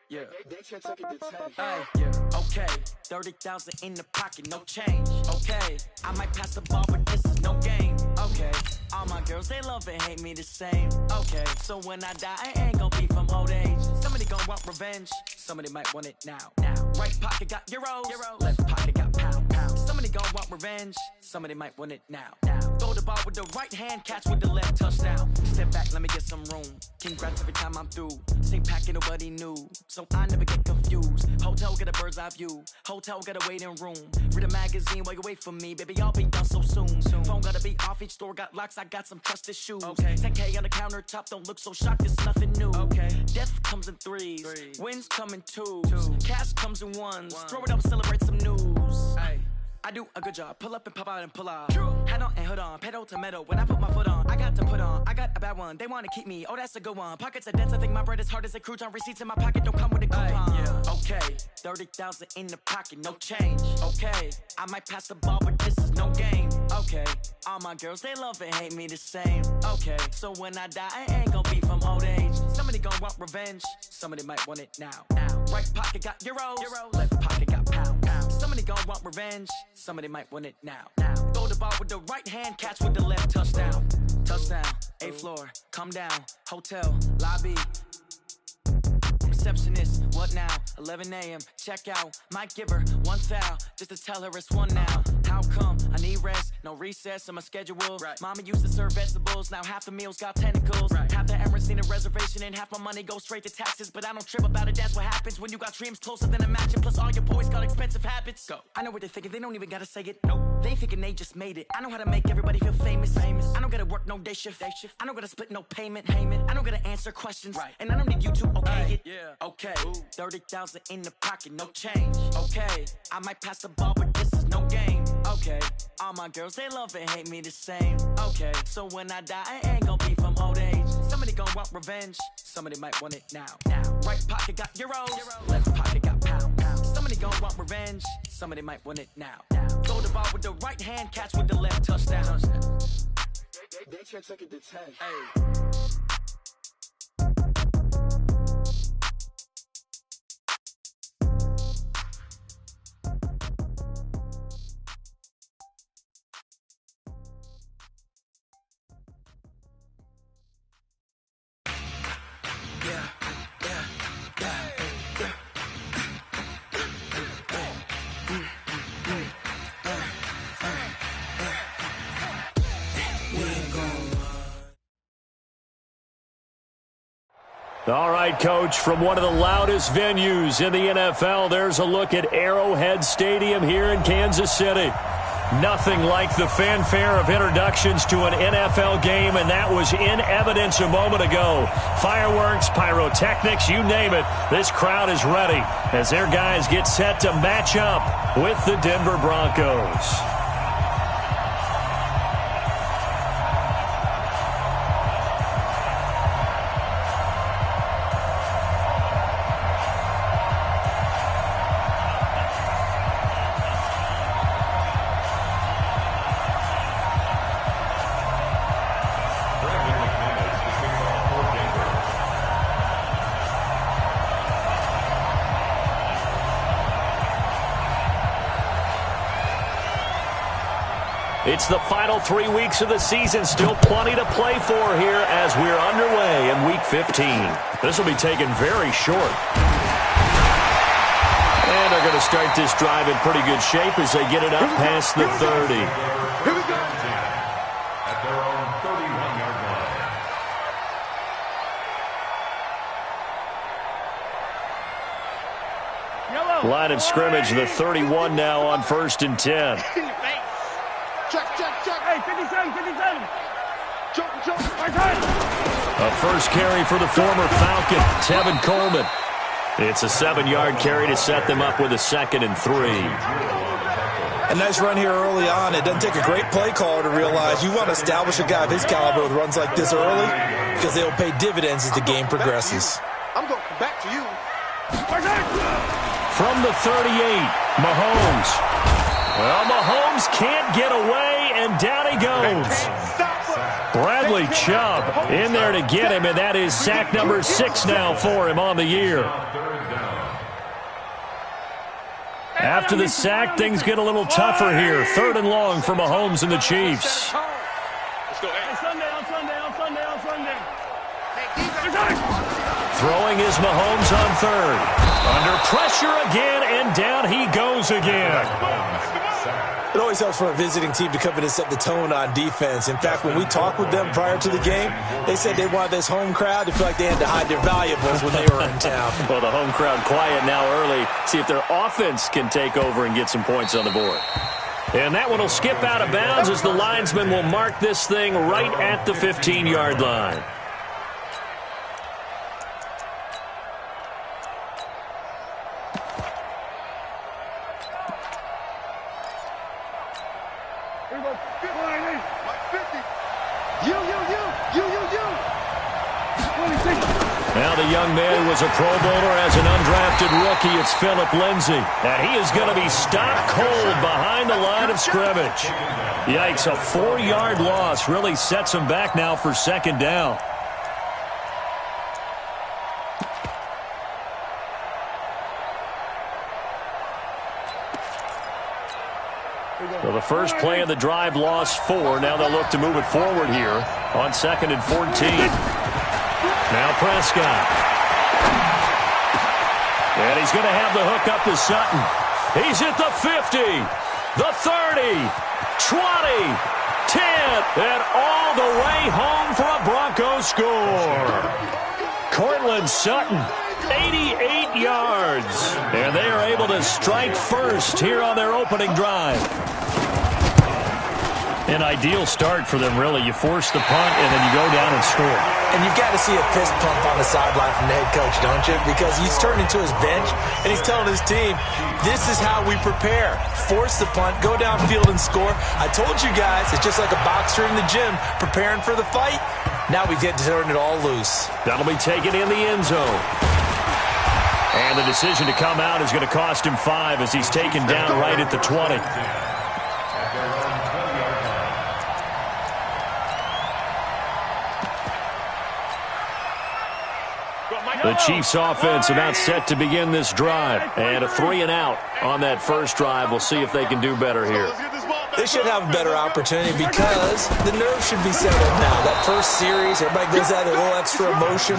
Yeah. Hey, yeah. Okay. 30,000 in the pocket, no change. Okay. I might pass the ball, but this is no game. Okay. All my girls, they love and hate me the same. Okay. So when I die, I ain't gon' be from old age. Somebody gon' want revenge. Somebody might want it now. Right pocket got euros. Left pocket got pound. Somebody gon' want revenge. Somebody might want it now. Throw the ball with the right hand, catch with the left, touchdown. Step back, let me get some room. Congrats every time I'm through. Same packet, nobody knew. So I never get confused. Hotel get a bird's eye view. Hotel got a waiting room. Read a magazine while you wait for me. Baby, I'll be done so soon. Phone gotta be off, each store got locks. I got some trusted shoes. 10K on the countertop, don't look so shocked, it's nothing new. Death comes in threes. Wins come in twos. Cash comes in ones. Throw it up, celebrate some news. I do a good job. Pull up and pop out and pull out. Head on and hood on. Pedal to metal. When I put my foot on, I got to put on. I got a bad one. They want to keep me. Oh, that's a good one. Pockets are dense. I think my bread is hard as a crouton. Receipts in my pocket don't come with a coupon. Okay. 30,000 in the pocket. No change. Okay. I might pass the ball, but this is no game. Okay. All my girls, they love and hate me the same. Okay. So when I die, I ain't gon' be from old age. Somebody gon' want revenge. Somebody might want it now. Right pocket got euros. Left pocket got pound. Somebody gon' want revenge. Somebody might want it now. Throw the ball with the right hand, catch with the left, touchdown. Touchdown, 8th floor, come down, hotel, lobby. Receptionist, what now? 11 a.m., check out. Might give her one foul, just to tell her it's one now. How come? I need rest, no recess on my schedule. Mama used to serve vegetables, now half the meals got tentacles. Half the errands need a reservation and half my money goes straight to taxes. But I don't trip about it, that's what happens when you got dreams closer than a mansion. Plus all your boys got expensive habits. Go. I know what they're thinking, they don't even gotta say it. Nope. They thinking they just made it. I know how to make everybody feel famous. I don't gotta work no day shift. I don't gotta split no payment. I don't gotta answer questions. And I don't need you to okay it. Okay, 30,000 in the pocket, no change. Okay, I might pass the ball, but this is no game. Okay, all my girls, they love and hate me the same. Okay, so when I die, I ain't gon' be from old age. Somebody gon' want revenge. Somebody might want it now. Right pocket got euros. Left pocket got pound. Somebody gon' want revenge. Somebody might want it now. Throw the ball with the right hand, catch with the left, touchdown. They can't take it to 10. All right, Coach, from one of the loudest venues in the NFL, there's a look at Arrowhead Stadium here in Kansas City. Nothing like the fanfare of introductions to an NFL game, and that was in evidence a moment ago. Fireworks, pyrotechnics, you name it, this crowd is ready as their guys get set to match up with the Denver Broncos. It's the final 3 weeks of the season. Still plenty to play for here as we're underway in Week 15. This will be taken very short. And they're going to start this drive in pretty good shape as they get it up past the 30. Here we go. At their own 31-yard line. Line of scrimmage, the 31 now on 1st and 10. Check. Hey, 57. Jump. A first carry for the former Falcon, Tevin Coleman. It's a 7-yard carry to set them up with a 2nd and 3. A nice run here early on. It doesn't take a great play caller to realize you want to establish a guy of his caliber with runs like this early because they'll pay dividends as the game progresses. I'm going back to you. From the 38, Mahomes. Well, Mahomes can't get away, and down he goes. Bradley Chubb in there to get him, and that is sack number 6 now for him on the year. After the sack, things get a little tougher here. 3rd and long for Mahomes and the Chiefs. Let's go. Hey, Sunday. Throwing is Mahomes on 3rd. Under pressure again, and down he goes again. It always helps for a visiting team to come in and set the tone on defense. In fact, when we talked with them prior to the game, they said they wanted this home crowd to feel like they had to hide their valuables when they were in town. Well, the home crowd quiet now early. See if their offense can take over and get some points on the board. And that one will skip out of bounds as the linesman will mark this thing right at the 15-yard line. Now the young man who was a Pro Bowler as an undrafted rookie, it's Phillip Lindsay. And he is going to be stopped cold behind the line of scrimmage. Yikes, a 4-yard loss really sets him back now for 2nd down. So the first play of the drive lost 4. Now they'll look to move it forward here on 2nd and 14. Now Prescott. And he's going to have the hook up to Sutton. He's at the 50, the 30, 20, 10, and all the way home for a Broncos score. Cortland Sutton, 88 yards. And they are able to strike first here on their opening drive. An ideal start for them, really. You force the punt, and then you go down and score. And you've got to see a fist pump on the sideline from the head coach, don't you? Because he's turned into his bench, and he's telling his team, this is how we prepare. Force the punt, go downfield and score. I told you guys, it's just like a boxer in the gym preparing for the fight. Now we get to turn it all loose. That'll be taken in the end zone. And the decision to come out is going to cost him 5 as he's taken down right at the 20. The Chiefs offense about set to begin this drive. And a 3-and-out on that first drive. We'll see if they can do better here. They should have a better opportunity because the nerves should be settled now. That first series, everybody goes out with a little extra emotion.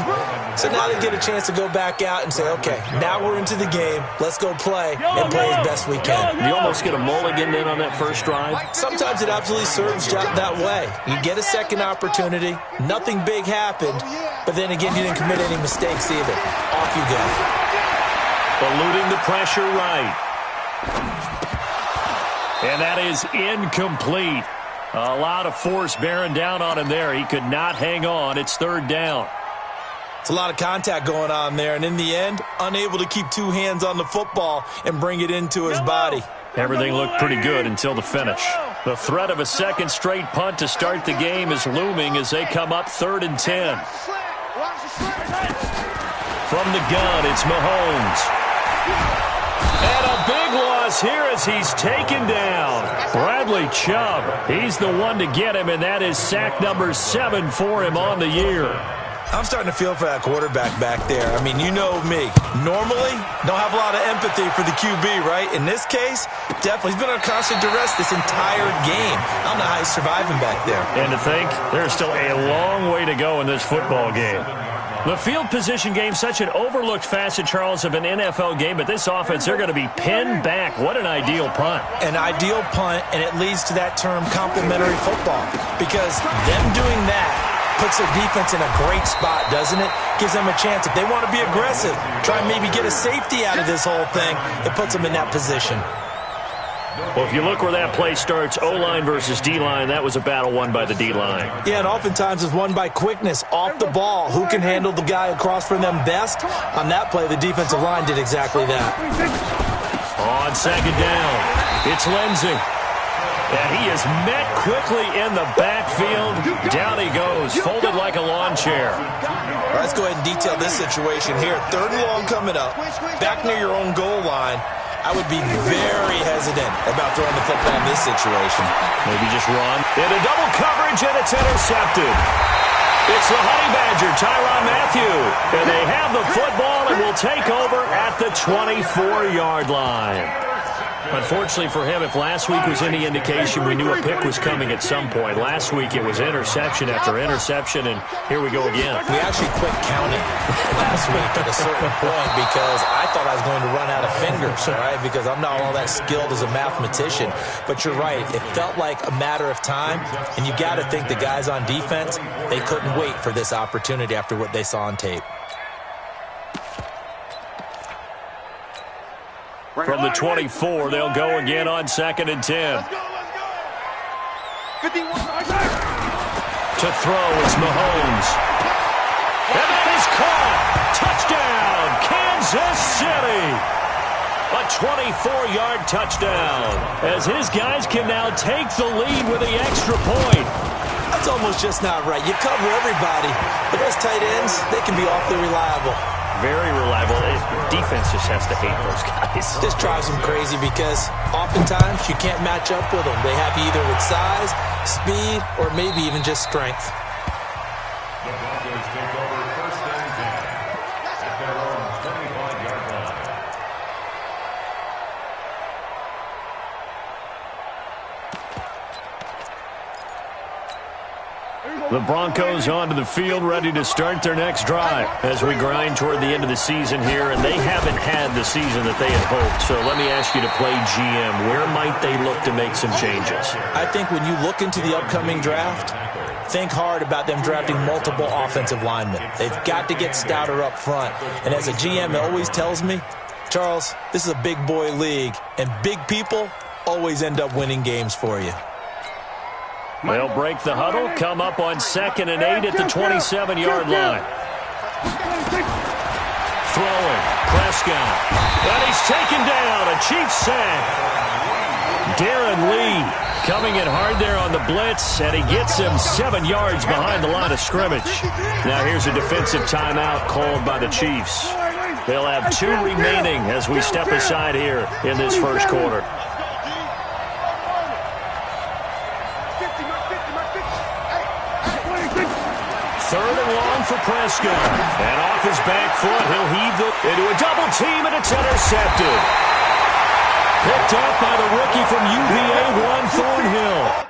So now they get a chance to go back out and say, okay, now we're into the game. Let's go play and play as best we can. You almost get a mulligan in on that first drive. Sometimes it absolutely serves that way. You get a second opportunity. Nothing big happened. But then again, you didn't commit any mistakes either. Off you go. Eluding the pressure right. And that is incomplete. A lot of force bearing down on him there. He could not hang on. It's 3rd down. It's a lot of contact going on there. And in the end, unable to keep 2 hands on the football and bring it into his body. Everything looked pretty good until the finish. The threat of a second straight punt to start the game is looming as they come up 3rd and 10. From the gun, it's Mahomes. And a big loss here as he's taken down. Bradley Chubb, he's the one to get him, and that is sack number 7 for him on the year. I'm starting to feel for that quarterback back there. I mean, you know me. Normally, don't have a lot of empathy for the QB, right? In this case, definitely. He's been on constant duress this entire game. I don't know how he's surviving back there. And to think, there's still a long way to go in this football game. The field position game, such an overlooked facet, Charles, of an NFL game, but this offense, they're going to be pinned back. What an ideal punt. An ideal punt, and it leads to that term complementary football. Because them doing that puts their defense in a great spot, doesn't it? Gives them a chance. If they want to be aggressive, try and maybe get a safety out of this whole thing, it puts them in that position. Well, if you look where that play starts, O-line versus D-line, that was a battle won by the D-line. Yeah, and oftentimes it's won by quickness, off the ball. Who can handle the guy across from them best? On that play, the defensive line did exactly that. On 2nd down, it's Lindsay. And he is met quickly in the backfield. Down he goes, folded like a lawn chair. All right, let's go ahead and detail this situation here. 3rd and long coming up, back near your own goal line. I would be very hesitant about throwing the football in this situation. Maybe just run. Into double coverage, and it's intercepted. It's the Honey Badger, Tyrann Mathieu. And they have the football and will take over at the 24-yard line. Unfortunately for him, if last week was any indication, we knew a pick was coming at some point. Last week it was interception after interception, and here we go again. We actually quit counting last week at a certain point because I thought I was going to run out of fingers, all right, because I'm not all that skilled as a mathematician. But you're right. It felt like a matter of time, and you got to think the guys on defense, they couldn't wait for this opportunity after what they saw on tape. From the 24, they'll go again on 2nd and 10. Let's go. 51. To throw, it's Mahomes. And that is caught. Touchdown, Kansas City. A 24-yard touchdown as his guys can now take the lead with the extra point. That's almost just not right. You cover everybody, but those tight ends, they can be awfully reliable. Very reliable. Defense just has to hate those guys. This drives them crazy because oftentimes you can't match up with them. They have you either with size, speed, or maybe even just strength. The Broncos take over 1st and 10 at their own 25-yard line. The Broncos onto the field, ready to start their next drive as we grind toward the end of the season here, and they haven't had the season that they had hoped. So let me ask you to play GM. Where might they look to make some changes? I think when you look into the upcoming draft, think hard about them drafting multiple offensive linemen. They've got to get stouter up front. And as a GM, it always tells me, Charles, this is a big boy league, and big people always end up winning games for you. They'll break the huddle, come up on 2nd and 8 at the 27-yard line. Throwing, Prescott. And he's taken down, a Chiefs sack. Darren Lee coming in hard there on the blitz, and he gets him 7 yards behind the line of scrimmage. Now here's a defensive timeout called by the Chiefs. They'll have 2 remaining as we step aside here in this first quarter. 3rd and long for Prescott. And off his back foot, he'll heave it into a double team, and it's intercepted. Picked up by the rookie from UVA, Juan Thornhill.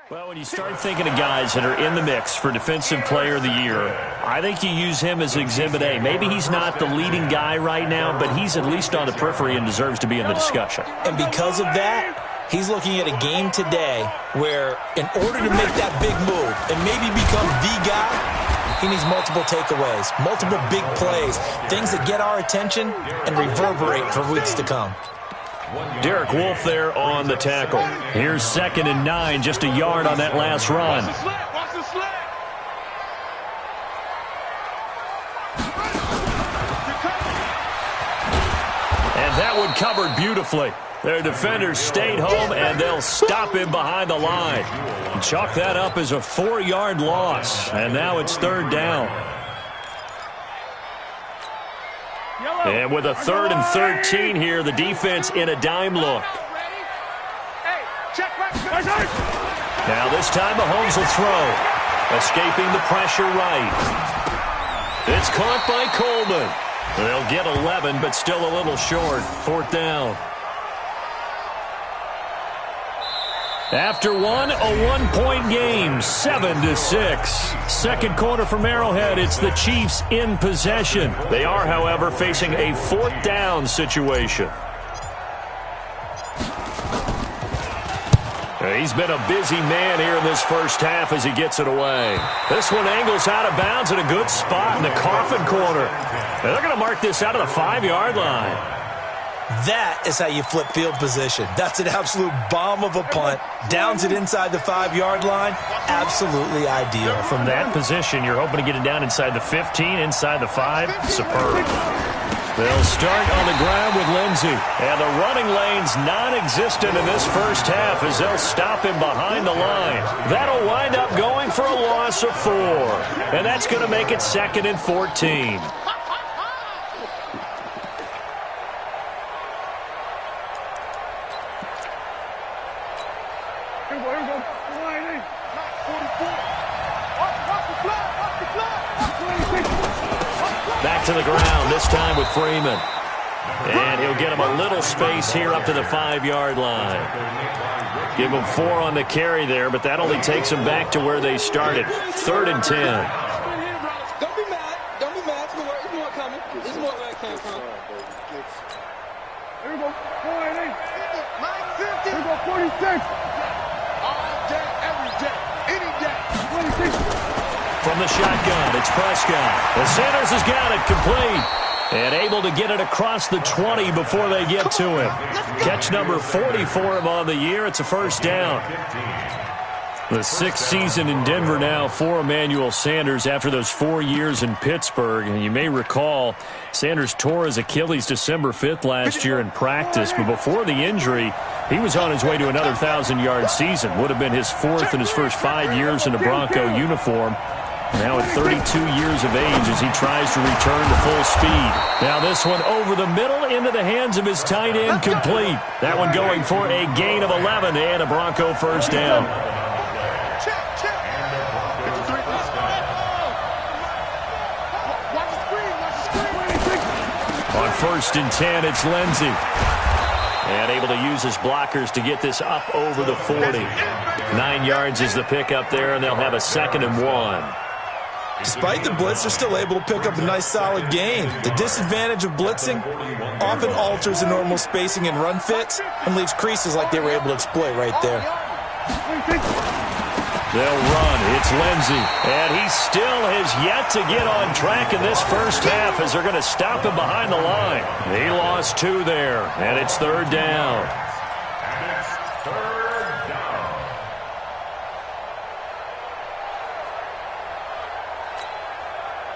Well, when you start thinking of guys that are in the mix for Defensive Player of the Year, I think you use him as Exhibit A. Maybe he's not the leading guy right now, but he's at least on the periphery and deserves to be in the discussion. And because of that, he's looking at a game today where in order to make that big move and maybe become the guy, he needs multiple takeaways, multiple big plays, things that get our attention and reverberate for weeks to come. Derek Wolfe there on the tackle. Here's 2nd and 9, just a yard on that last run. Watch the slant. And that one covered beautifully. Their defenders stayed home, and they'll stop him behind the line. Chalk that up as a 4-yard loss, and now it's 3rd down. And with a 3rd and 13 here, the defense in a dime look. Now this time Mahomes will throw. Escaping the pressure right. It's caught by Coleman. They'll get 11, but still a little short. 4th down. After one, a one-point game, 7-6. Second quarter from Arrowhead, it's the Chiefs in possession. They are, however, facing a fourth down situation. He's been a busy man here in this first half as he gets it away. This one angles out of bounds in a good spot in the coffin corner. And they're going to mark this out of the 5-yard line. That is how you flip field position. That's an absolute bomb of a punt. Downs it inside the 5-yard line. Absolutely ideal. From that position, you're hoping to get it down inside the 15, inside the 5. Superb. They'll start on the ground with Lindsey. And the running lane's non-existent in this first half as they'll stop him behind the line. That'll wind up going for a loss of 4. And that's going to make it 2nd and 14. Back to the ground, this time with Freeman. And he'll get him a little space here up to the 5-yard line. Give him 4 on the carry there, but that only takes them back to where they started. 3rd and 10. Don't be mad. Don't be mad. There's more coming. There's more where it came from. Here we go. 4-8. 9-50. Here we go. 46. All day, every day, any day. 26. From the shotgun, it's Prescott. And Sanders has got it complete. And able to get it across the 20 before they get to him. Catch number 40 for him on the year. It's a first down. The 6th season in Denver now for Emmanuel Sanders after those 4 years in Pittsburgh. And you may recall Sanders tore his Achilles December 5th last year in practice. But before the injury, he was on his way to another 1,000-yard season. Would have been his 4th in his first 5 years in a Bronco uniform. Now at 32 years of age as he tries to return to full speed. Now this one over the middle into the hands of his tight end, complete. That one going for a gain of 11 and a Bronco first down. On 1st and 10, it's Lindsey. And able to use his blockers to get this up over the 40. 9 yards is the pickup there, and they'll have a 2nd and 1. Despite the blitz, they're still able to pick up a nice solid gain. The disadvantage of blitzing often alters the normal spacing and run fits and leaves creases like they were able to exploit right there. They'll run. It's Lindsey. And he still has yet to get on track in this first half as they're going to stop him behind the line. He lost 2 there, and it's 3rd down.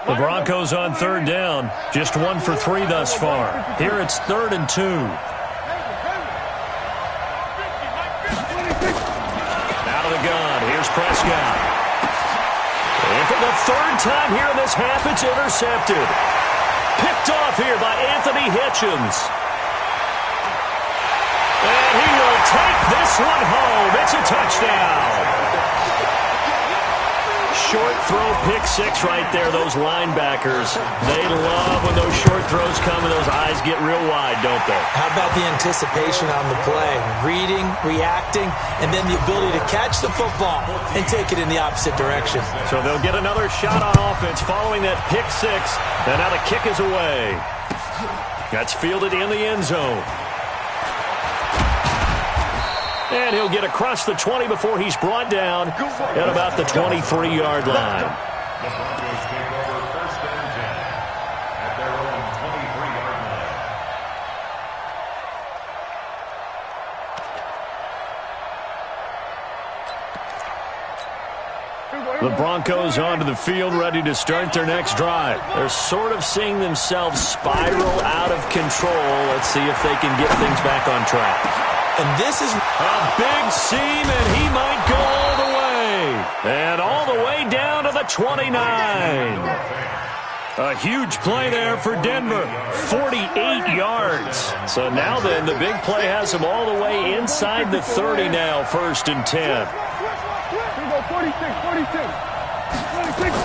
The Broncos on 3rd down. Just 1 for 3 thus far. Here it's 3rd and 2. Out of the gun. Here's Prescott. And for the 3rd time here in this half, it's intercepted. Picked off here by Anthony Hitchens. And he will take this one home. It's a touchdown. Short throw, pick 6 right there. Those linebackers, they love when those short throws come and those eyes get real wide, don't they? How about the anticipation on the play? Reading, reacting, and then the ability to catch the football and take it in the opposite direction. So they'll get another shot on offense following that pick 6. And now the kick is away. That's fielded in the end zone. And he'll get across the 20 before he's brought down at about the 23-yard line. The Broncos take over 1st and 10 at their own 23-yard line. The Broncos onto the field, ready to start their next drive. They're sort of seeing themselves spiral out of control. Let's see if they can get things back on track. And this is a big seam, and he might go all the way. And all the way down to the 29. A huge play there for Denver. 48 yards. So now then, the big play has him all the way inside the 30 now, 1st and 10. Here we go. 46.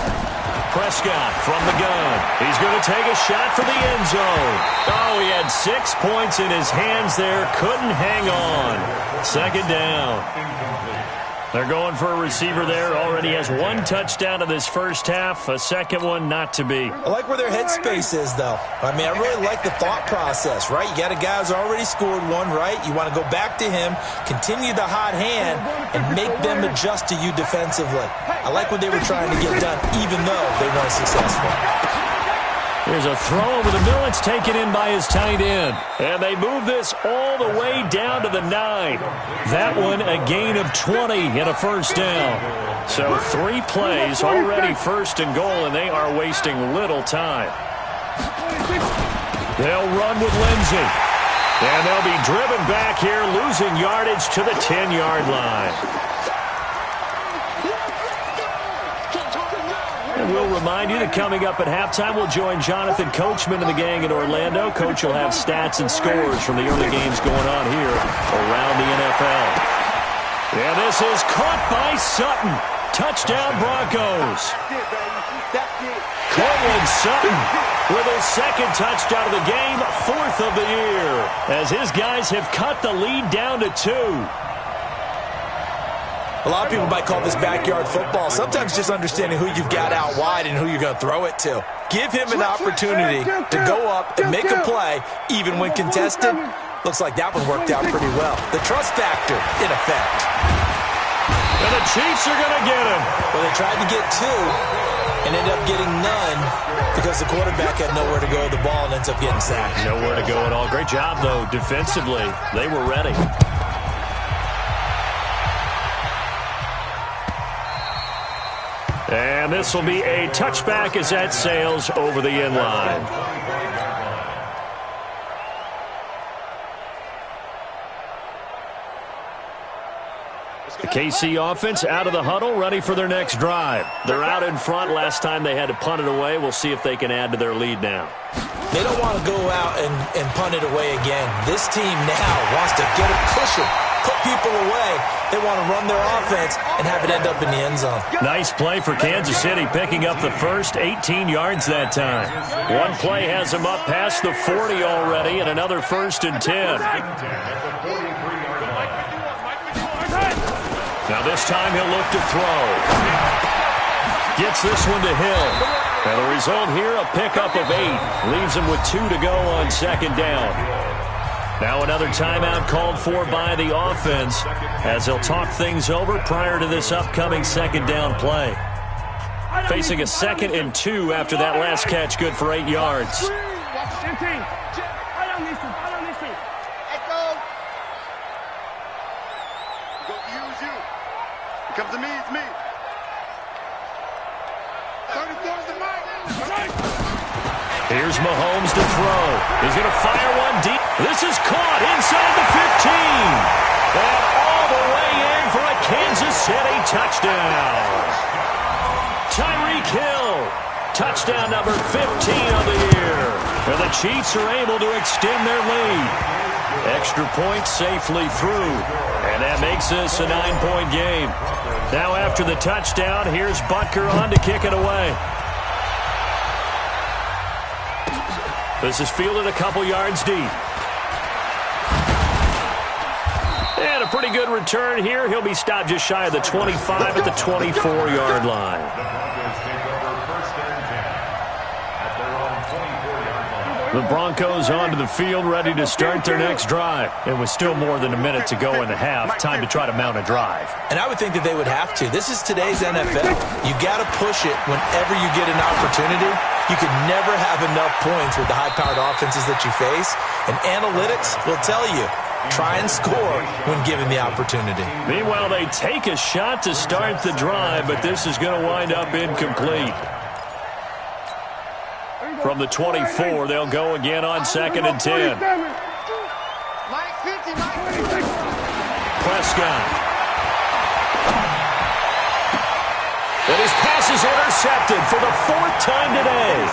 Prescott from the gun. He's going to take a shot for the end zone. Oh, he had 6 points in his hands there. Couldn't hang on. Second down. They're going for a receiver there. Already has 1 touchdown in this first half. A second one not to be. I like where their headspace is, though. I mean, I really like the thought process, right? You got a guy who's already scored one, right? You want to go back to him, continue the hot hand, and make them adjust to you defensively. I like what they were trying to get done, even though they weren't successful. Here's a throw over the middle. It's taken in by his tight end. And they move this all the way down to the 9. That one a gain of 20 and a first down. So 3 plays already first and goal, and they are wasting little time. They'll run with Lindsey. And they'll be driven back here, losing yardage to the 10-yard line. And we'll remind you that coming up at halftime, we'll join Jonathan Coachman and the gang in Orlando. Coach will have stats and scores from the early games going on here around the NFL. And this is caught by Sutton. Touchdown Broncos. Cortland Sutton with his second touchdown of the game, 4th of the year, as his guys have cut the lead down to 2. A lot of people might call this backyard football. Sometimes just understanding who you've got out wide and who you're going to throw it to. Give him an opportunity to go up and make a play, even when contested. Looks like that one worked out pretty well. The trust factor in effect. And the Chiefs are going to get him. Well, they tried to get 2 and ended up getting none because the quarterback had nowhere to go with the ball and ends up getting sacked. Nowhere to go at all. Great job, though, defensively. They were ready. And this will be a touchback as that sails over the end line. The KC offense out of the huddle, ready for their next drive. They're out in front. Last time they had to punt it away. We'll see if they can add to their lead now. They don't want to go out and punt it away again. This team now wants to get a cushion, put people away. They want to run their offense and have it end up in the end zone. Nice play for Kansas City, picking up the first 18 yards that time. One play has them up past the 40 already, and another 1st and 10. Now this time he'll look to throw. Gets this one to Hill. And the result here, a pickup of 8. Leaves him with 2 to go on second down. Now another timeout called for by the offense as they'll talk things over prior to this upcoming second down play. Facing a 2nd and 2 after that last catch, good for 8 yards. Comes to me, it's me. 34's the mic. Here's Mahomes to throw. He's going to fire one deep. This is caught inside the 15. And all the way in for a Kansas City touchdown. Tyreek Hill. Touchdown number 15 of the year. And the Chiefs are able to extend their lead. Extra point safely through. And that makes this a 9-point game. Now after the touchdown, here's Butker on to kick it away. This is fielded a couple yards deep. And a pretty good return here. He'll be stopped just shy of the 25 at the 24-yard line. The Broncos onto the field, ready to start their next drive. It was still more than a minute to go in the half. Time to try to mount a drive. And I would think that they would have to. This is today's NFL. You got to push it whenever you get an opportunity. You can never have enough points with the high-powered offenses that you face. And analytics will tell you, try and score when given the opportunity. Meanwhile, they take a shot to start the drive, but this is going to wind up incomplete. From the 24, they'll go again on 2nd and 10. Prescott. And his pass is intercepted for the 4th time today.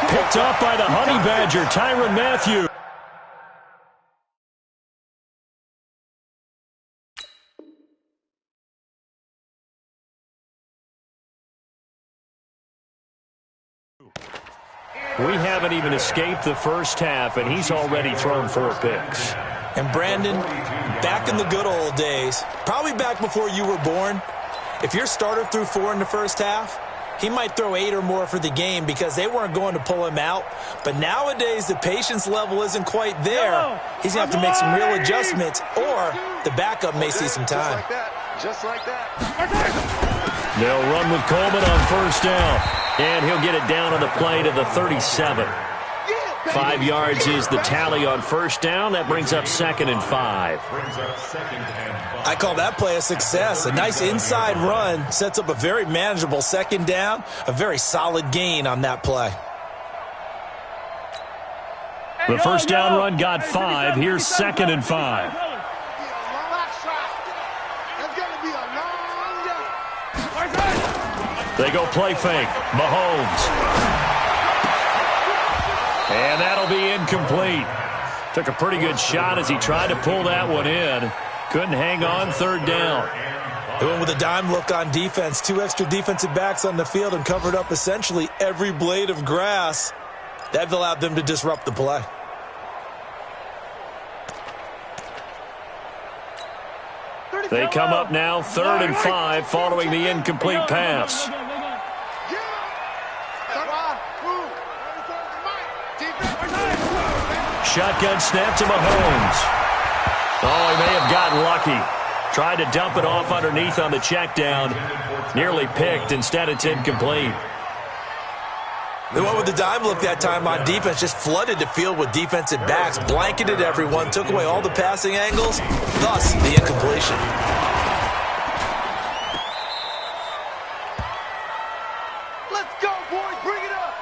Picked up by the Honey Badger, Tyrann Mathieu. we haven't even escaped the first half, and he's already thrown 4 picks. And Brandon, back in the good old days, probably back before you were born, if your starter threw 4 in the first half, he might throw 8 or more for the game because they weren't going to pull him out. But nowadays, the patience level isn't quite there. He's going to have to make some real adjustments, or the backup may see some time. Just like that. They'll run with Coleman on first down, and he'll get it down on the play to the 37. 5 yards is the tally on first down. That brings up 2nd and 5. I call that play a success. A nice inside run sets up a very manageable 2nd down, a very solid gain on that play. The first down run got 5. Here's 2nd and 5. They go play fake. Mahomes. And that'll be incomplete. Took a pretty good shot as he tried to pull that one in. Couldn't hang on 3rd down. They went with a dime look on defense. 2 extra defensive backs on the field and covered up essentially every blade of grass. That allowed them to disrupt the play. They come up now 3rd and 5 following the incomplete pass. Shotgun snap to Mahomes. Oh, he may have gotten lucky. Tried to dump it off underneath on the check down. Nearly picked. Instead, it's incomplete. They went with the dime look that time on defense. Just flooded the field with defensive backs. Blanketed everyone. Took away all the passing angles. Thus, the incompletion. Let's go, boys. Bring it up.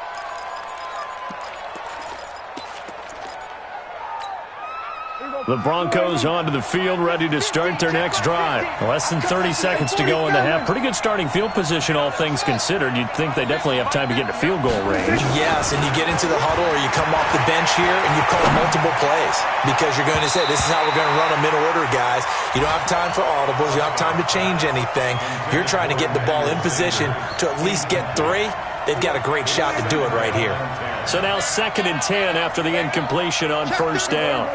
The Broncos onto the field, ready to start their next drive. Less than 30 seconds to go in the half. Pretty good starting field position, all things considered. You'd think they definitely have time to get into field goal range. Yes, and you get into the huddle or you come off the bench here and you call multiple plays because you're going to say, this is how we're going to run them in order, guys. You don't have time for audibles. You don't have time to change anything. You're trying to get the ball in position to at least get 3. They've got a great shot to do it right here. So now 2nd and 10 after the incompletion on first down.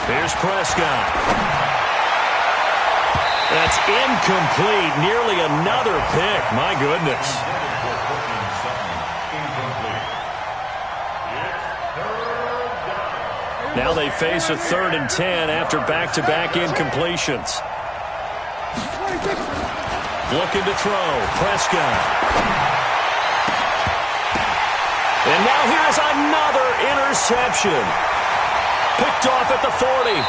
Here's Prescott. That's incomplete. Nearly another pick. My goodness. Now they face a 3rd and 10 after back-to-back incompletions. Looking to throw. Prescott. And now here's another interception. Picked off at the 40.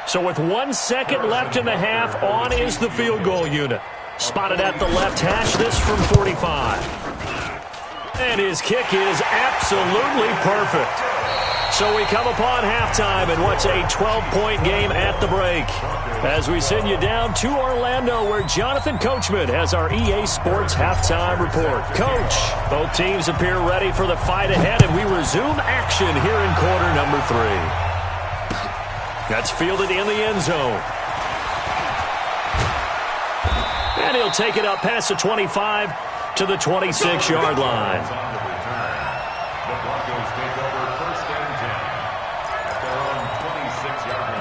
So with 1 second left in the half, on is the field goal unit. Spotted at the left hash, this from 45. And his kick is absolutely perfect. So we come upon halftime in what's a 12-point game at the break. As we send you down to Orlando, where Jonathan Coachman has our EA Sports halftime report. Coach, both teams appear ready for the fight ahead, and we resume action here in quarter number 3. That's fielded in the end zone. And he'll take it up past the 25 to the 26-yard line. The Broncos take over 1st and 10 at their own 26-yard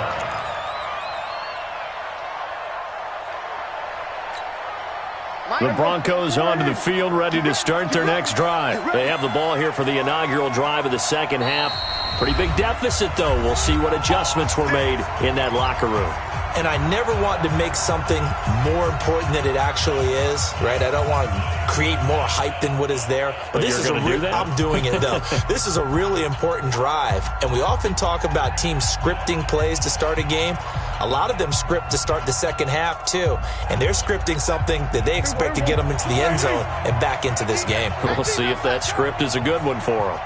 line. The Broncos onto the field, ready to start their next drive. They have the ball here for the inaugural drive of the second half. Pretty big deficit, though. We'll see what adjustments were made in that locker room. And I never want to make something more important than it actually is, right? I don't want to create more hype than what is there. But this is I'm doing it, though. This is a really important drive. And we often talk about teams scripting plays to start a game. A lot of them script to start the second half, too. And they're scripting something that they expect to get them into the end zone and back into this game. We'll see if that script is a good one for them.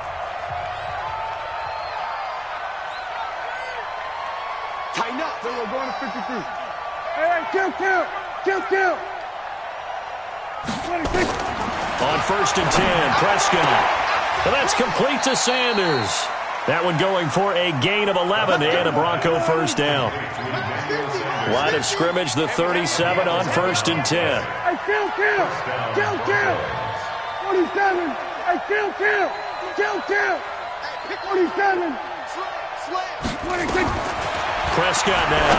Tighten up. So we're going to 53. Hey, kill. 26. On 1st and 10, Prescott. And that's complete to Sanders. That one going for a gain of 11 and a Bronco first down. Line of scrimmage, the 37 on 1st and 10. Hey, kill. 47. Hey, kill. 47. 26. Prescott now.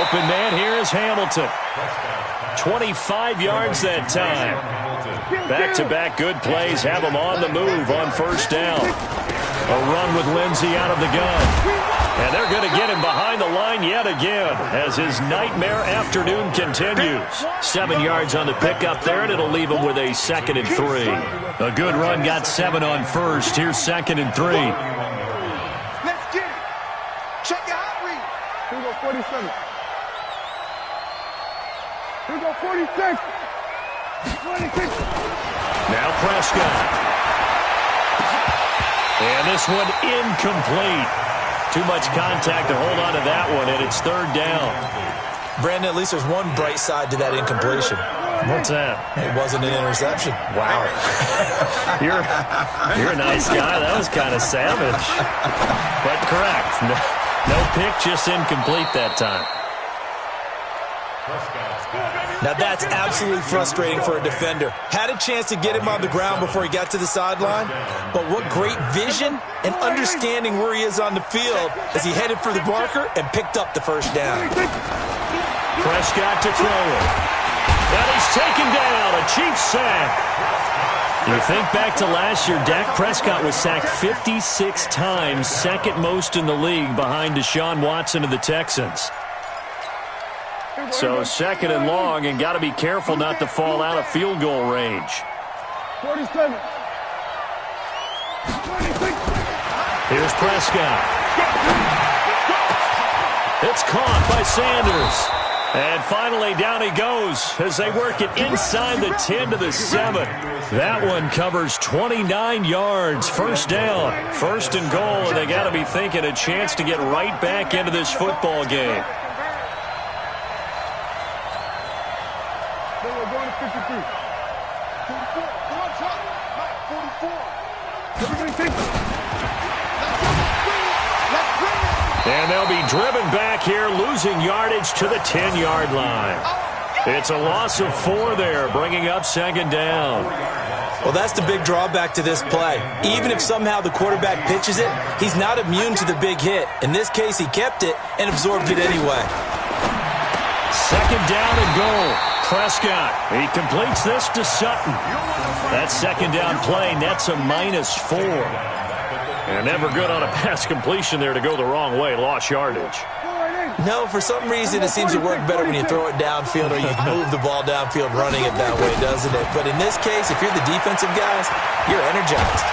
Open man here is Hamilton. 25 yards that time. Back-to-back good plays have him on the move on 1st down. A run with Lindsey out of the gun. And they're going to get him behind the line yet again as his nightmare afternoon continues. 7 yards on the pickup there, and it'll leave him with a 2nd and 3. A good run got 7 on 1st. Here's 2nd and 3. Let's get it. Check your hot read. Here we go, 47. Here we go, 46. 26. Now Prescott. And this one incomplete. Too much contact to hold on to that one, and it's 3rd down. Brandon, at least there's one bright side to that incompletion. What's that? It wasn't an interception. Wow. You're a nice guy. That was kind of savage. But correct. No pick, just incomplete that time. Now that's absolutely frustrating for a defender. Had a chance to get him on the ground before he got to the sideline, but what great vision and understanding where he is on the field as he headed for the marker and picked up the first down. Prescott to throw it. And he's taken down, a Chiefs sack. You think back to last year, Dak Prescott was sacked 56 times, 2nd most in the league behind Deshaun Watson of the Texans. So 2nd and long, and got to be careful not to fall out of field goal range. 47. 26. Here's Prescott. It's caught by Sanders. And finally down he goes as they work it inside the 10 to the 7. That one covers 29 yards. 1st down. 1st and goal, and they got to be thinking a chance to get right back into this football game. Then we're going to 53. 44. Come on, Chuck. 44. Everybody take it. Let's bring it. And they'll be driven back here, losing yardage to the 10-yard line. It's a loss of 4 there, bringing up 2nd down. Well, that's the big drawback to this play. Even if somehow the quarterback pitches it, he's not immune to the big hit. In this case, he kept it and absorbed it anyway. 2nd down and goal. Prescott, he completes this to Sutton. That 2nd down play nets a -4. And never good on a pass completion there to go the wrong way. Lost yardage. No, for some reason it seems to work better when you throw it downfield or you move the ball downfield running it that way, doesn't it? But in this case, if you're the defensive guys, you're energized.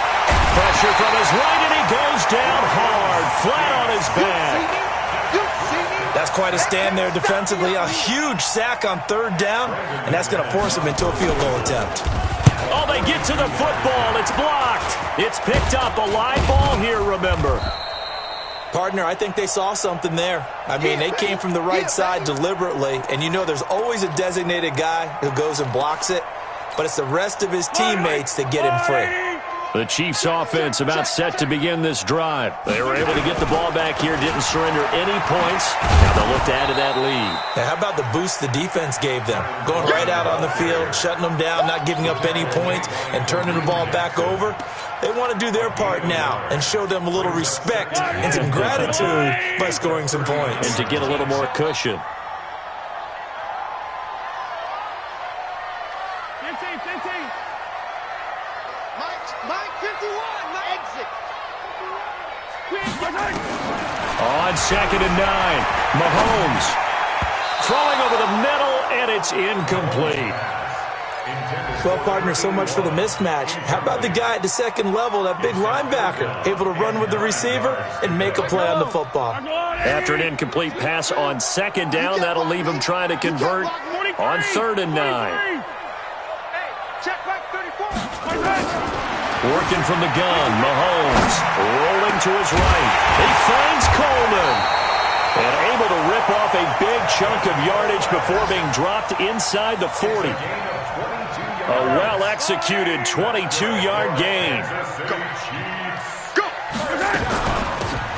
Pressure from his right, and he goes down hard, flat on his back. That's quite a stand there defensively. A huge sack on 3rd down, and that's going to force him into a field goal attempt. Oh, they get to the football. It's blocked. It's picked up. A live ball here, remember. Partner, I think they saw something there. I mean, they came from the right side deliberately, and you know there's always a designated guy who goes and blocks it, but it's the rest of his teammates that get him free. The Chiefs offense about set to begin this drive. They were able to get the ball back here, didn't surrender any points. Now they'll look to add to that lead. Now, how about the boost the defense gave them? Going right out on the field, shutting them down, not giving up any points, and turning the ball back over. They want to do their part now and show them a little respect and some gratitude by scoring some points. And to get a little more cushion. On 2nd and 9, Mahomes throwing over the middle, and it's incomplete. Well, partner, so much for the mismatch. How about the guy at the 2nd level, that big linebacker, able to run with the receiver and make a play on the football? After an incomplete pass on 2nd down, that'll leave him trying to convert on 3rd and 9. Working from the gun, Mahomes rolling to his right. He finds Coleman. And able to rip off a big chunk of yardage before being dropped inside the 40. A well-executed 22-yard gain.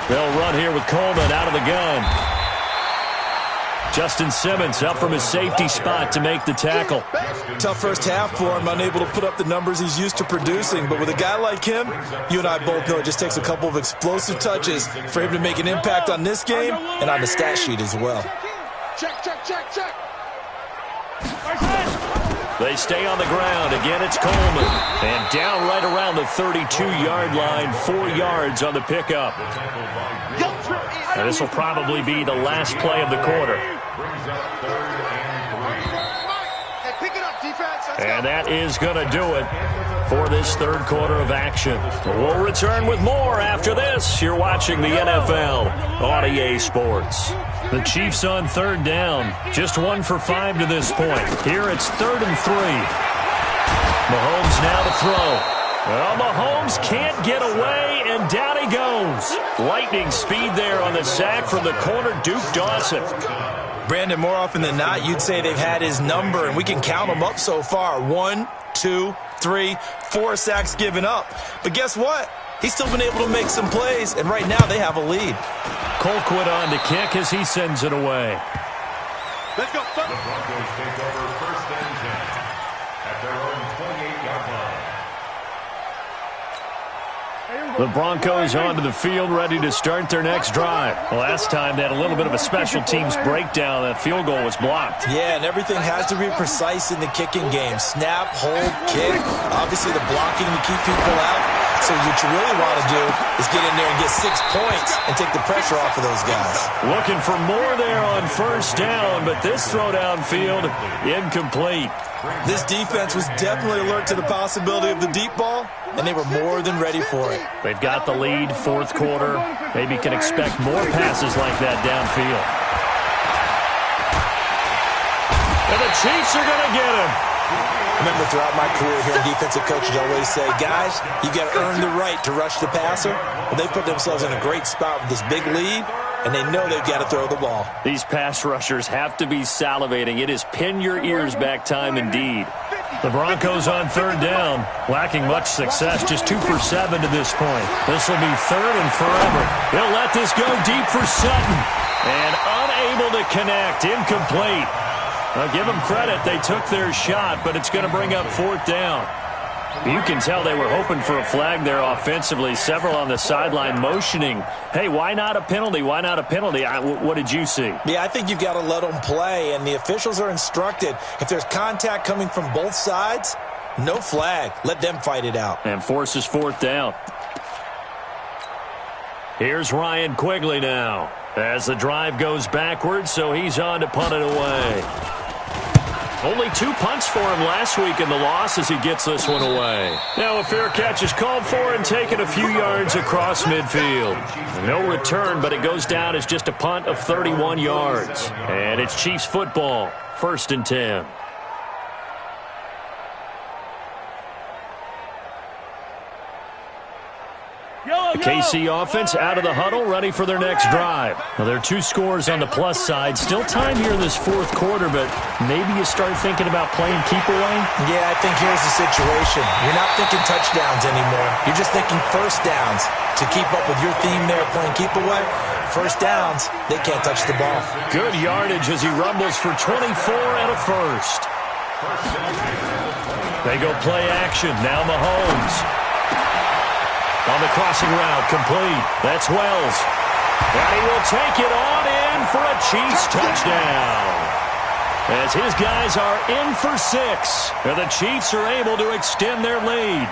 They'll run here with Coleman out of the gun. Justin Simmons up from his safety spot to make the tackle. Tough first half for him, unable to put up the numbers he's used to producing. But with a guy like him, you and I both know it just takes a couple of explosive touches for him to make an impact on this game and on the stat sheet as well. Check. They stay on the ground. Again, it's Coleman. And down right around the 32-yard line, 4 yards on the pickup. And this will probably be the last play of the quarter. And that is going to do it for this third quarter of action. We'll return with more after this. You're watching the NFL on EA Sports. The Chiefs on third down. Just 1 for 5 to this point. Here it's 3rd and 3. Mahomes now to throw. Well, Mahomes can't get away, and down he goes. Lightning speed there on the sack from the corner, Duke Dawson. Brandon, more often than not, you'd say they've had his number, and we can count them up so far. 1, 2, 3, 4 sacks given up. But guess what? He's still been able to make some plays, and right now they have a lead. Colquitt on to kick as he sends it away. Let's go. The Broncos take over 1st and 10 at their own 28-yard line. The Broncos onto the field, ready to start their next drive. Last time they had a little bit of a special teams breakdown. That field goal was blocked. Yeah, and everything has to be precise in the kicking game. Snap, hold, kick. Obviously the blocking to keep people out. So what you really want to do is get in there and get 6 points and take the pressure off of those guys. Looking for more there on 1st down, but this throw downfield incomplete. This defense was definitely alert to the possibility of the deep ball, and they were more than ready for it. They've got the lead, 4th quarter. Maybe can expect more passes like that downfield. And the Chiefs are going to get him. Remember, throughout my career here in defensive coaching, I always say, guys, you got to earn the right to rush the passer. Well, they put themselves in a great spot with this big lead, and they know they've got to throw the ball. These pass rushers have to be salivating. It is pin your ears back time indeed. The Broncos on 3rd down, lacking much success, just 2 for 7 to this point. This will be 3rd and forever. They'll let this go deep for Sutton, and unable to connect, incomplete. I'll give them credit. They took their shot, but it's going to bring up 4th down. You can tell they were hoping for a flag there offensively. Several on the sideline motioning, hey, why not a penalty? Why not a penalty? What did you see? Yeah, I think you've got to let them play, and the officials are instructed. If there's contact coming from both sides, no flag. Let them fight it out. And forces 4th down. Here's Ryan Quigley now as the drive goes backwards, so he's on to punt it away. Only 2 punts for him last week in the loss as he gets this one away. Now a fair catch is called for and taken a few yards across midfield. No return, but it goes down as just a punt of 31 yards. And it's Chiefs football, 1st and 10. The KC offense out of the huddle, ready for their next drive. Well, there are 2 scores on the plus side. Still time here in this 4th quarter, but maybe you start thinking about playing keep away? Yeah, I think here's the situation. You're not thinking touchdowns anymore. You're just thinking 1st downs. To keep up with your theme there, playing keep away, 1st downs, they can't touch the ball. Good yardage as he rumbles for 24 and a 1st. They go play action. Now Mahomes. On the crossing route, complete. That's Wells. And he will take it on in for a Chiefs touchdown. As his guys are in for 6. And the Chiefs are able to extend their lead.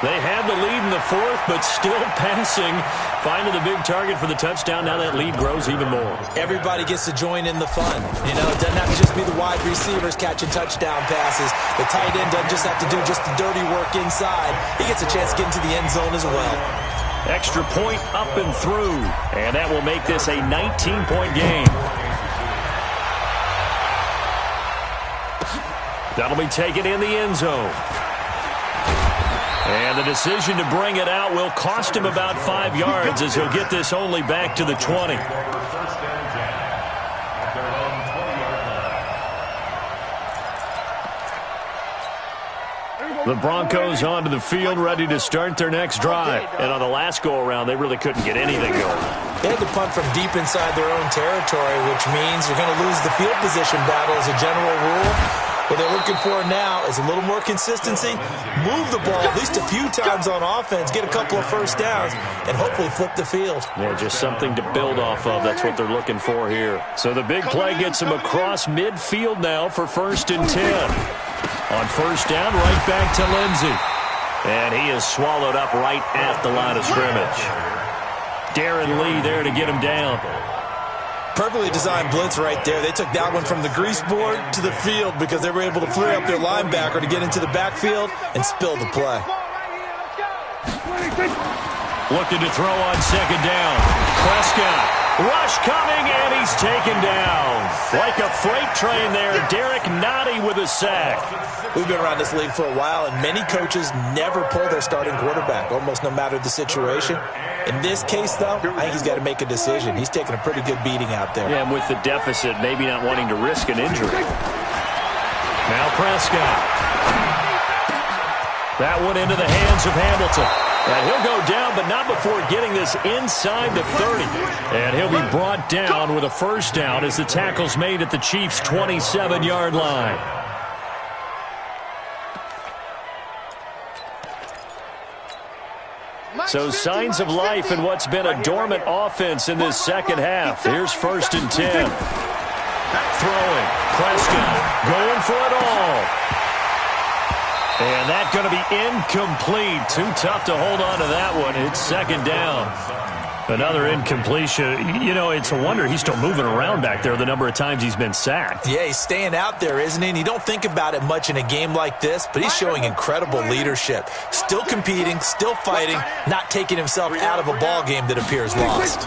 They had the lead in the 4th, but still passing. Finding the big target for the touchdown. Now that lead grows even more. Everybody gets to join in the fun. You know, it doesn't have to just be the wide receivers catching touchdown passes. The tight end doesn't just have to do just the dirty work inside. He gets a chance to get into the end zone as well. Extra point up and through. And that will make this a 19-point game. That'll be taken in the end zone. And the decision to bring it out will cost him about 5 yards as he'll get this only back to the 20. The Broncos onto the field, ready to start their next drive. And on the last go-around, they really couldn't get anything going. They had to punt from deep inside their own territory, which means you're going to lose the field position battle as a general rule. What they're looking for now is a little more consistency, move the ball at least a few times on offense, get a couple of first downs, and hopefully flip the field. Yeah, just something to build off of. That's what they're looking for here. So the big play gets them across midfield now for 1st and 10. On first down, right back to Lindsey. And he is swallowed up right at the line of scrimmage. Darren Lee there to get him down. Perfectly designed blitz right there. They took that one from the grease board to the field because they were able to free up their linebacker to get into the backfield and spill the play. Looking to throw on 2nd down. Prescott. Rush coming, and he's taken down. Like a freight train there, Derek Nottie with a sack. We've been around this league for a while, and many coaches never pull their starting quarterback, almost no matter the situation. In this case, though, I think he's got to make a decision. He's taking a pretty good beating out there. Yeah, and with the deficit, maybe not wanting to risk an injury. Now Prescott. That one into the hands of Hamilton. And he'll go down, but not before getting this inside the 30. And he'll be brought down with a first down as the tackle's made at the Chiefs' 27-yard line. So signs of life in what's been a dormant offense in this second half. Here's 1st and 10. Throwing. Prescott going for it all. And that's going to be incomplete. Too tough to hold on to that one. It's 2nd down. Another incompletion. You know, it's a wonder he's still moving around back there the number of times he's been sacked. Yeah, he's staying out there, isn't he? And you don't think about it much in a game like this, but he's showing incredible leadership. Still competing, still fighting, not taking himself out of a ball game that appears lost.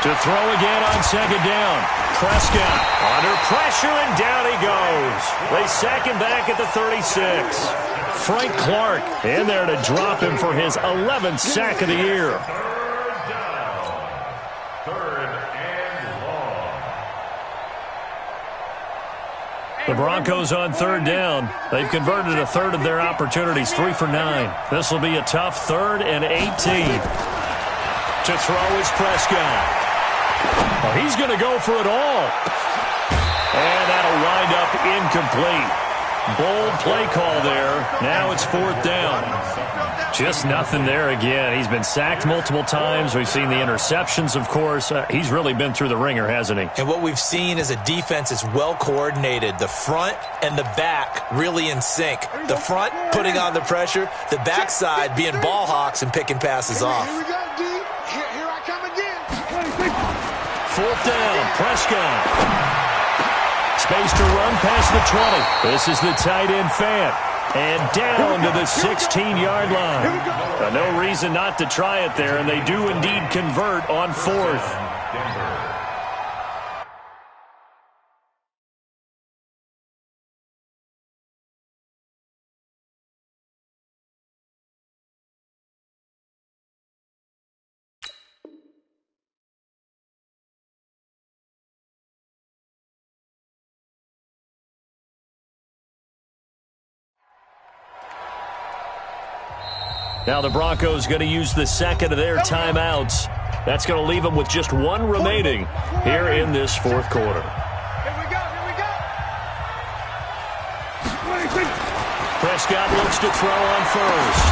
To throw again on 2nd down. Prescott under pressure, and down he goes. They sack him back at the 36. Frank Clark in there to drop him for his 11th sack of the year. 3rd and long. The Broncos on 3rd down. They've converted a third of their opportunities, 3 for 9. This will be a tough 3rd and 18. To throw is Prescott. Oh, he's going to go for it all. And that'll wind up incomplete. Bold play call there. Now it's 4th down. Just nothing there again. He's been sacked multiple times. We've seen the interceptions, of course. He's really been through the ringer, hasn't he? And what we've seen is a defense that's well coordinated. The front and the back really in sync. The front putting on the pressure. The backside being ball hawks and picking passes off. Here we go, D. Here I come again. 4th down, Prescott. Space to run past the 20. This is the tight end Fant. And down to the 16-yard line. No reason not to try it there, and they do indeed convert on 4th. Now the Broncos going to use the second of their timeouts. That's going to leave them with just one remaining here in this 4th quarter. Here we go. Prescott looks to throw on 1st.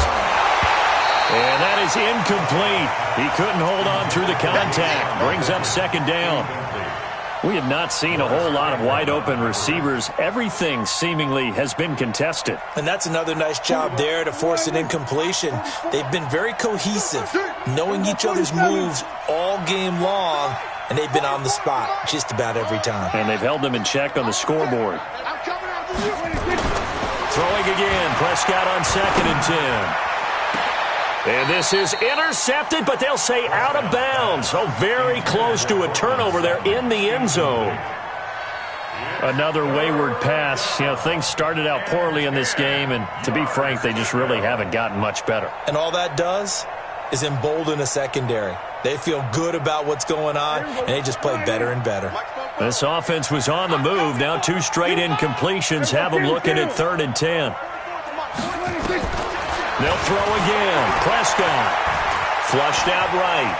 And that is incomplete. He couldn't hold on through the contact. Brings up 2nd down. We have not seen a whole lot of wide-open receivers. Everything seemingly has been contested. And that's another nice job there to force an incompletion. They've been very cohesive, knowing each other's moves all game long, and they've been on the spot just about every time. And they've held them in check on the scoreboard. I'm coming after you. Throwing again, Prescott on 2nd and 10. And this is intercepted, but they'll say out of bounds. So very close to a turnover there in the end zone. Another wayward pass. You know, things started out poorly in this game, and to be frank, they just really haven't gotten much better. And all that does is embolden a secondary. They feel good about what's going on, and they just play better and better. This offense was on the move. Now 2 straight incompletions have them looking at 3rd and 10. They'll throw again. Prescott. Flushed out right.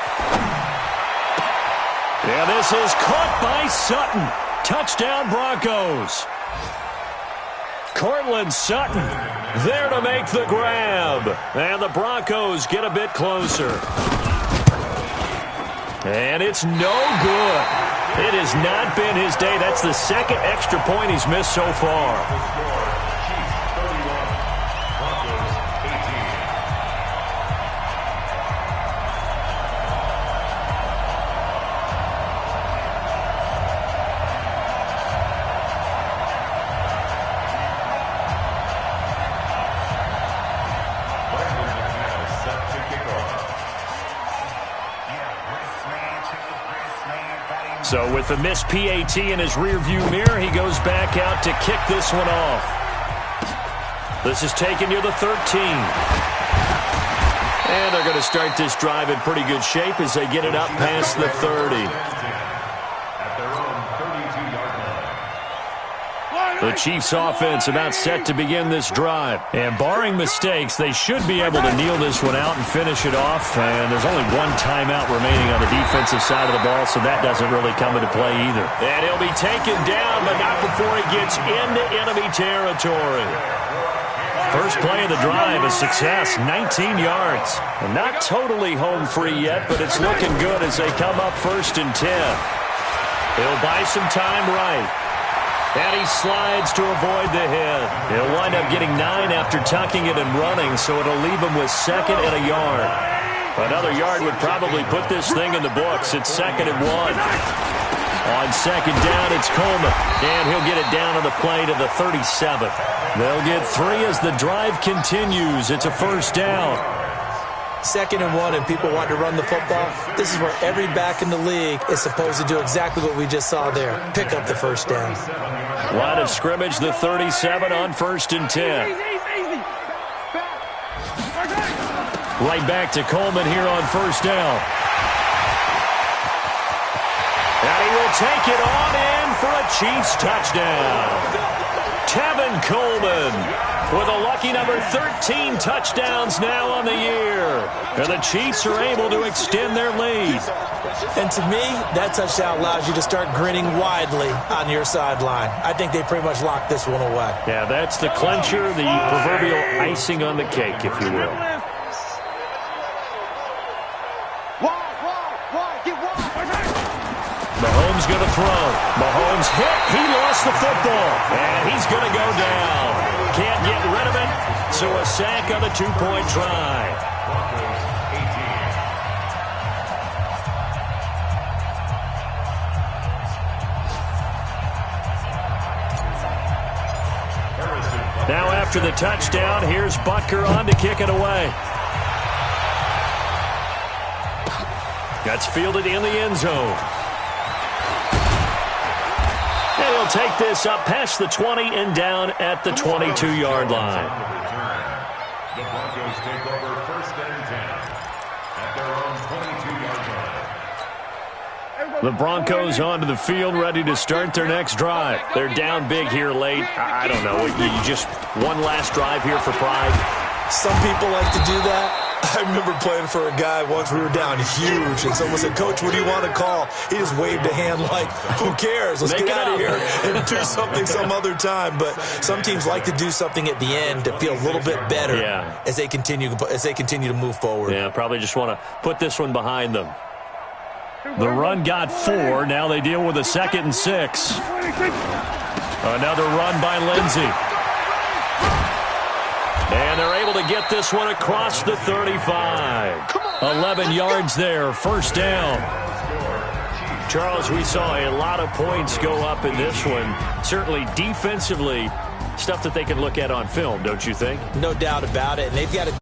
And this is caught by Sutton. Touchdown Broncos. Cortland Sutton there to make the grab. And the Broncos get a bit closer. And it's no good. It has not been his day. That's the second extra point he's missed so far. So with the missed PAT in his rearview mirror, he goes back out to kick this one off. This is taken near the 13. And they're going to start this drive in pretty good shape as they get it up past the 30. The Chiefs offense about set to begin this drive. And barring mistakes, they should be able to kneel this one out and finish it off. And there's only one timeout remaining on the defensive side of the ball, so that doesn't really come into play either. And he'll be taken down, but not before he gets into enemy territory. First play of the drive, a success, 19 yards. And not totally home free yet, but it's looking good as they come up 1st and 10. He'll buy some time right. And he slides to avoid the hit. He'll wind up getting 9 after tucking it and running, so it'll leave him with 2nd and a yard. Another yard would probably put this thing in the books. It's 2nd and 1. On 2nd down, it's Coleman. And he'll get it down on the play to the 37th. They'll get 3 as the drive continues. It's a 1st down. 2nd and 1 and people want to run the football. This is where every back in the league is supposed to do exactly what we just saw there. Pick up the 1st down. Line of scrimmage, the 37 on 1st and 10. Right back to Coleman here on 1st down. And he will take it on in for a Chiefs touchdown. Tevin Coleman with a lucky number 13 touchdowns now on the year. And the Chiefs are able to extend their lead. And to me, that touchdown allows you to start grinning widely on your sideline. I think they pretty much locked this one away. Yeah, that's the clincher, the proverbial icing on the cake, if you will. Mahomes going to throw. Mahomes hit. He lost the football. And he's going to go down. Can't get rid of it. So a sack on the 2-point try. Now after the touchdown, here's Butker on to kick it away. That's fielded in the end zone. And he'll take this up past the 20 and down at the 22-yard line. The Broncos take over 1st and 10 at their own 22-yard line. The Broncos onto the field, ready to start their next drive. They're down big here late. I don't know. You just one last drive here for pride. Some people like to do that. I remember playing for a guy once. We were down huge, and someone said, "Coach, what do you want to call?" He just waved a hand like, "Who cares? Let's get out of here and do something some other time." But some teams like to do something at the end to feel a little bit better as they continue to move forward. Yeah, probably just want to put this one behind them. The run got 4. Now they deal with a 2nd and 6. Another run by Lindsey. And they're able to get this one across the 35. 11 yards there, 1st down. Charles, we saw a lot of points go up in this one. Certainly defensively, stuff that they can look at on film, don't you think? No doubt about it. And they've got to